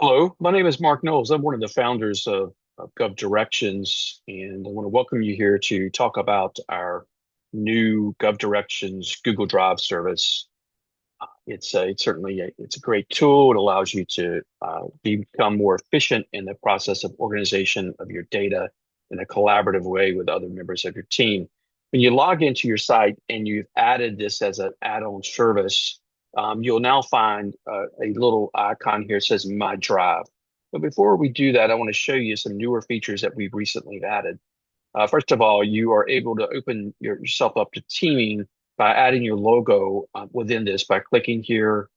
Hello, my name is Mark Knowles. I'm one of the founders of GovDirections, and I want to welcome you here to talk about our new GovDirections Google Drive service. It's certainly it's a great tool. It allows you to become more efficient in the process of organization of your data in a collaborative way with other members of your team. When you log into your site and you've added this as an add-on service, you'll now find a little icon here that says My Drive. But before we do that, I want to show you some newer features that we've recently added. First of all, you are able to open yourself up to teaming by adding your logo within this by clicking here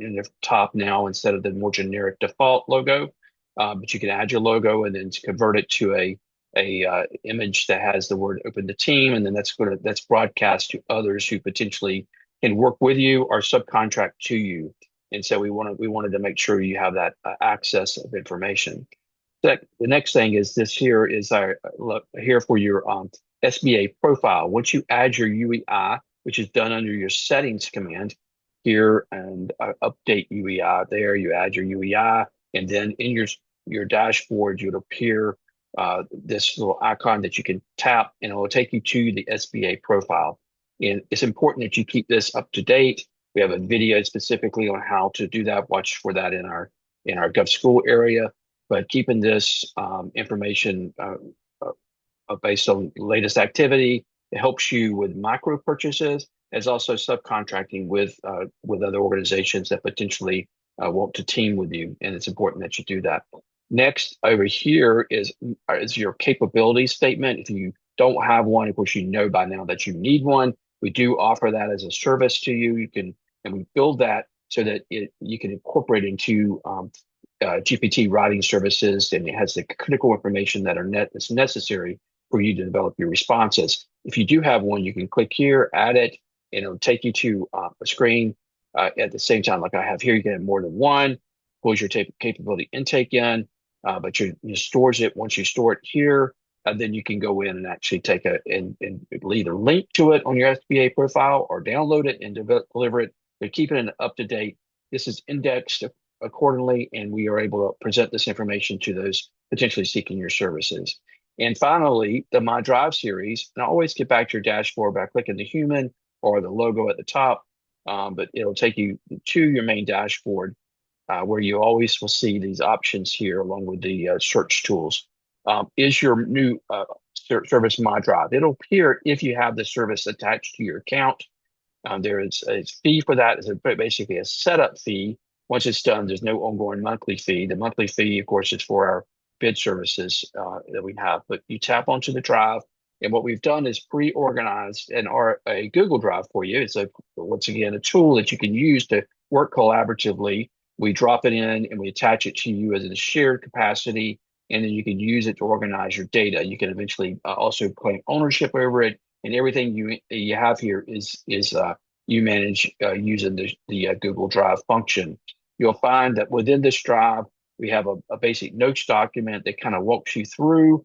in the top now instead of the more generic default logo. But you can add your logo and then to convert it to a image that has the word "Open the Team," and then that's broadcast to others who potentially can work with you or subcontract to you. And so we wanted to make sure you have that access of information. The next thing is this here is our look here for your SBA profile. Once you add your UEI, which is done under your settings command here and update UEI there, you add your UEI, and then in your dashboard, you'll appear this little icon that you can tap, and it will take you to the SBA profile. And it's important that you keep this up to date. We have a video specifically on how to do that. Watch for that in our GovSchool area. But keeping this information based on latest activity, it helps you with micro purchases, as also subcontracting with other organizations that potentially want to team with you, and it's important that you do that. Next, over here is your capability statement. If you don't have one, of course, you know by now that you need one. We do offer that as a service to you. And we build that so that you can incorporate into GPT writing services, and it has the critical information that's necessary for you to develop your responses. If you do have one, you can click here, add it, and it'll take you to a screen. At the same time, like I have here, you can have more than one. Pulls your capability intake in, but you stores it. Once you store it here, then you can go in and actually take and either link to it on your SBA profile or download it and deliver it. But keeping it up to date. This is indexed accordingly, and we are able to present this information to those potentially seeking your services. And finally, the My Drive series, and I always get back to your dashboard by clicking the human or the logo at the top, but it'll take you to your main dashboard where you always will see these options here along with the search tools. Is your new service My Drive? It'll appear if you have the service attached to your account. There is a fee for that. It's basically a setup fee. Once it's done, there's no ongoing monthly fee. The monthly fee, of course, is for our bid services that we have. But you tap onto the drive, and what we've done is pre-organized a Google Drive for you. It's once again a tool that you can use to work collaboratively. We drop it in and we attach it to you as a shared capacity, and then you can use it to organize your data. You can eventually also claim ownership over it, and everything you have here is you manage using the Google Drive function. You'll find that within this drive, we have a basic notes document that kind of walks you through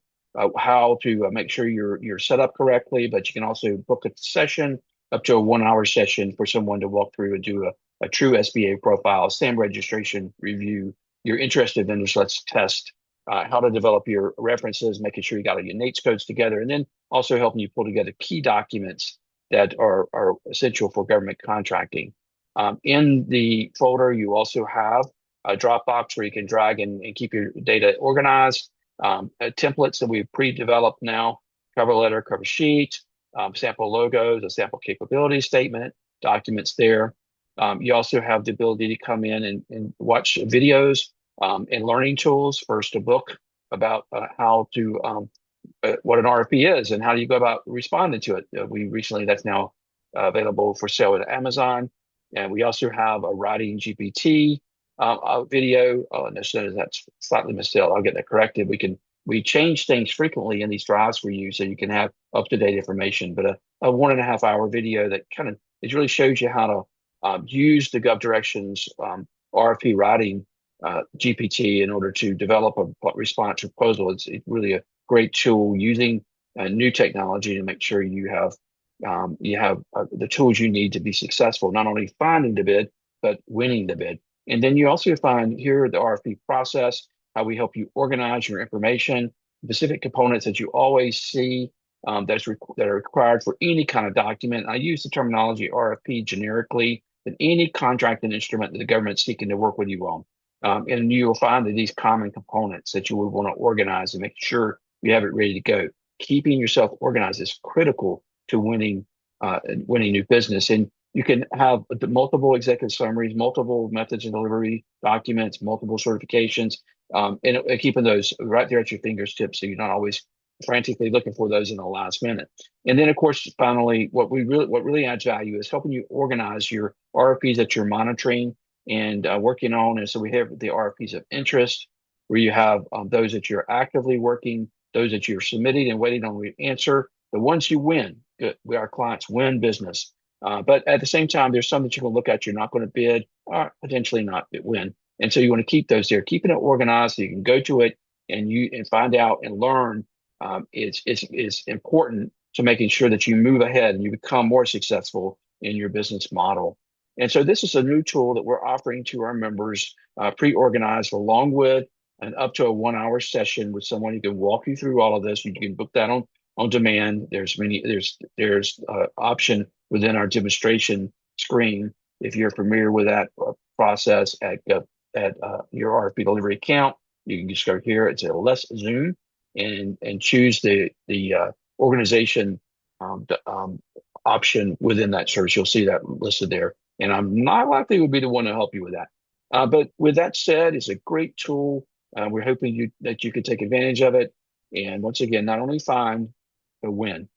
how to make sure you're set up correctly, but you can also book a session up to a 1 hour session for someone to walk through and do a true SBA profile, SAM registration review. Your interested vendors, let's test how to develop your references, making sure you got all your NAICS codes together, and then also helping you pull together key documents that are essential for government contracting. In the folder, you also have a Dropbox where you can drag and keep your data organized, templates that we've pre-developed now, cover letter, cover sheet, sample logos, a sample capability statement, documents there. You also have the ability to come in and watch videos and learning tools. First, a book about how to what an RFP is and how do you go about responding to it. That's now available for sale at Amazon. And we also have a writing GPT video. As soon as that's slightly misspelled, I'll get that corrected. We change things frequently in these drives for you so you can have up-to-date information. But a 1.5 hour video that kind of it really shows you how to use the GovDirections RFP writing GPT in order to develop a response proposal. It's really a great tool using new technology to make sure you have the tools you need to be successful, not only finding the bid, but winning the bid. And then you also find here the RFP process, how we help you organize your information, specific components that you always see that are required for any kind of document. I use the terminology RFP generically, but any contract and instrument that the government's seeking to work with you on. And you will find that these common components that you would want to organize and make sure you have it ready to go. Keeping yourself organized is critical to winning new business. And you can have multiple executive summaries, multiple methods of delivery documents, multiple certifications, and keeping those right there at your fingertips so you're not always frantically looking for those in the last minute. And then, of course, finally, what really adds value is helping you organize your RFPs that you're monitoring and working on. And so we have the RFPs of interest, where you have those that you're actively working, those that you're submitting and waiting on the answer. The ones you win, good, our clients win business. But at the same time, there's some that you can look at you're not going to bid or potentially not win. And so you want to keep those there, keeping it organized so you can go to it and find out and learn is important to making sure that you move ahead and you become more successful in your business model. And so this is a new tool that we're offering to our members, pre-organized along with and up to a 1 hour session with someone who can walk you through all of this. You can book that on demand. There's option within our demonstration screen. If you're familiar with that process at your RFP delivery account, you can just go here. It's a Less Zoom and choose the organization option within that service. You'll see that listed there. And I'm not likely would be the one to help you with that. But with that said, it's a great tool. We're hoping that you can take advantage of it. And once again, not only find, but win.